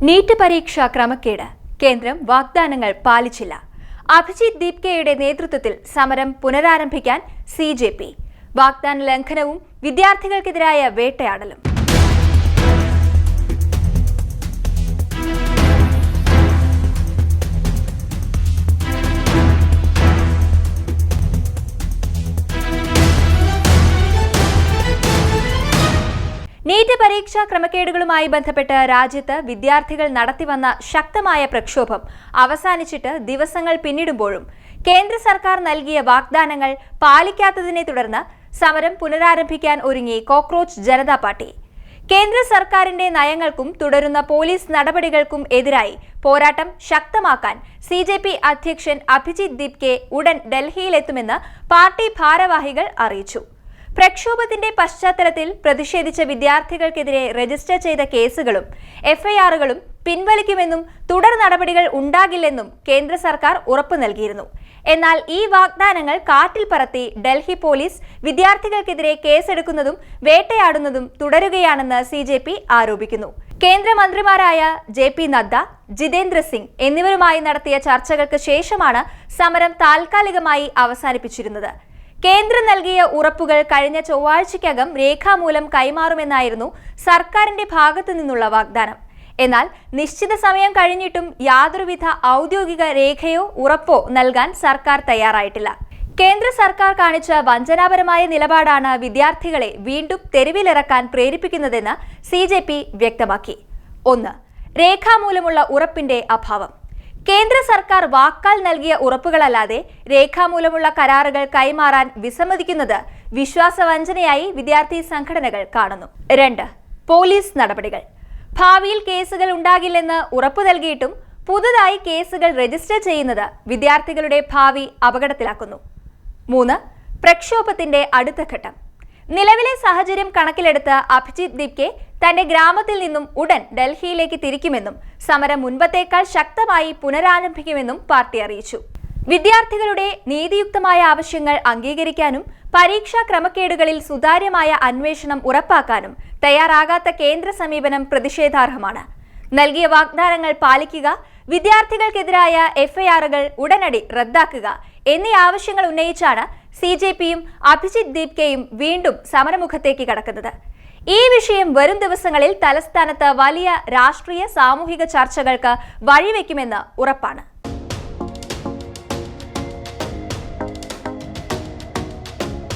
NEET പരീക്ഷാ ക്രമക്കേട് കേന്ദ്രം വാഗ്ദാനങ്ങൾ പാലിച്ചില്ല. അഭിജിത് ദീപ്കെയുടെ നേതൃത്വത്തിൽ സമരം പുനരാരംഭിക്കാൻ സിജെപി. വാഗ്ദാന ലംഘനവും വിദ്യാർത്ഥികൾക്കെതിരായ വേട്ടയാടലും. നീറ്റ് പരീക്ഷാ ക്രമക്കേടുകളുമായി ബന്ധപ്പെട്ട് രാജ്യത്ത് വിദ്യാർത്ഥികൾ നടത്തിവന്ന ശക്തമായ പ്രക്ഷോഭം അവസാനിച്ചിട്ട് ദിവസങ്ങൾ പിന്നിടുമ്പോഴും കേന്ദ്ര സർക്കാർ നൽകിയ വാഗ്ദാനങ്ങൾ പാലിക്കാത്തതിനെ തുടർന്ന് സമരം പുനരാരംഭിക്കാൻ ഒരുങ്ങി കോക്രോച്ച് ജനതാ പാർട്ടി. കേന്ദ്ര സർക്കാരിന്റെ നയങ്ങൾക്കും തുടരുന്ന പോലീസ് നടപടികൾക്കും എതിരായി പോരാട്ടം ശക്തമാക്കാൻ സിജെപി അധ്യക്ഷൻ അഭിജിത് ദീപ്കെ ഉടൻ ഡൽഹിയിലെത്തുമെന്ന് പാർട്ടി ഭാരവാഹികൾ അറിയിച്ചു. പ്രക്ഷോഭത്തിന്റെ പശ്ചാത്തലത്തിൽ പ്രതിഷേധിച്ച വിദ്യാർത്ഥികൾക്കെതിരെ രജിസ്റ്റർ ചെയ്ത കേസുകളും എഫ്ഐആറുകളും പിൻവലിക്കുമെന്നും തുടർ നടപടികൾ ഉണ്ടാകില്ലെന്നും കേന്ദ്ര സർക്കാർ ഉറപ്പു നൽകിയിരുന്നു. എന്നാൽ ഈ വാഗ്ദാനങ്ങൾ കാറ്റിൽ പറത്തി ഡൽഹി പോലീസ് വിദ്യാർത്ഥികൾക്കെതിരെ കേസെടുക്കുന്നതും വേട്ടയാടുന്നതും തുടരുകയാണെന്ന് സിജെപി ആരോപിക്കുന്നു. കേന്ദ്രമന്ത്രിമാരായ ജെ.പി. നദ്ദ, ജിതേന്ദ്ര സിംഗ് എന്നിവരുമായി നടത്തിയ ചർച്ചകൾക്ക് ശേഷമാണ് സമരം താൽക്കാലികമായി അവസാനിപ്പിച്ചിരുന്നത്. കേന്ദ്രം നൽകിയ ഉറപ്പുകൾ കഴിഞ്ഞ ചൊവ്വാഴ്ചയ്ക്കകം രേഖാമൂലം കൈമാറുമെന്നായിരുന്നു സർക്കാരിന്റെ ഭാഗത്തു നിന്നുള്ള വാഗ്ദാനം. എന്നാൽ നിശ്ചിത സമയം കഴിഞ്ഞിട്ടും യാതൊരുവിധ ഔദ്യോഗിക രേഖയോ ഉറപ്പോ നൽകാൻ സർക്കാർ തയ്യാറായിട്ടില്ല. കേന്ദ്ര സർക്കാർ കാണിച്ച വഞ്ചനാപരമായ നിലപാടാണ് വിദ്യാർത്ഥികളെ വീണ്ടും തെരുവിലിറക്കാൻ പ്രേരിപ്പിക്കുന്നതെന്ന് സിജെപി വ്യക്തമാക്കി. 1. രേഖാമൂലമുള്ള ഉറപ്പിന്റെ അഭാവം. കേന്ദ്ര സർക്കാർ വാക്കാൽ നൽകിയ ഉറപ്പുകളല്ലാതെ രേഖാമൂലമുള്ള കരാറുകൾ കൈമാറാൻ വിസമ്മതിക്കുന്നത് വിശ്വാസവഞ്ചനയായി വിദ്യാർത്ഥി സംഘടനകൾ കാണുന്നു. 2. പോലീസ് നടപടികൾ. ഭാവിയിൽ കേസുകൾ ഉണ്ടാകില്ലെന്ന് ഉറപ്പു നൽകിയിട്ടും പുതുതായി കേസുകൾ രജിസ്റ്റർ ചെയ്യുന്നത് വിദ്യാർത്ഥികളുടെ ഭാവി അപകടത്തിലാക്കുന്നു. 3. പ്രക്ഷോഭത്തിന്റെ അടുത്ത ഘട്ടം. നിലവിലെ സാഹചര്യം കണക്കിലെടുത്ത് അഭിജിത് ദീപ്കെ തന്റെ ഗ്രാമത്തിൽ നിന്നും ഉടൻ ഡൽഹിയിലേക്ക് തിരിക്കുമെന്നും സമരം മുൻപത്തേക്കാൾ ശക്തമായി പുനരാരംഭിക്കുമെന്നും പാർട്ടി അറിയിച്ചു. വിദ്യാർത്ഥികളുടെ നീതിയുക്തമായ ആവശ്യങ്ങൾ അംഗീകരിക്കാനും പരീക്ഷാ ക്രമക്കേടുകളിൽ സുതാര്യമായ അന്വേഷണം ഉറപ്പാക്കാനും തയ്യാറാകാത്ത കേന്ദ്ര സമീപനം പ്രതിഷേധാർഹമാണ്. നൽകിയ വാഗ്ദാനങ്ങൾ പാലിക്കുക, വിദ്യാർത്ഥികൾക്കെതിരായ എഫ്ഐആറുകൾ ഉടനടി റദ്ദാക്കുക എന്നീ ആവശ്യങ്ങൾ ഉന്നയിച്ചാണ് സിജെപിയും അഭിജിത് ദീപ്കെയും വീണ്ടും സമരമുഖത്തേക്ക് കടക്കുന്നത്. ഈ വിഷയം വരും ദിവസങ്ങളിൽ തലസ്ഥാനത്ത് വലിയ രാഷ്ട്രീയ സാമൂഹിക ചർച്ചകൾക്ക് വഴിവെക്കുമെന്ന് ഉറപ്പാണ്.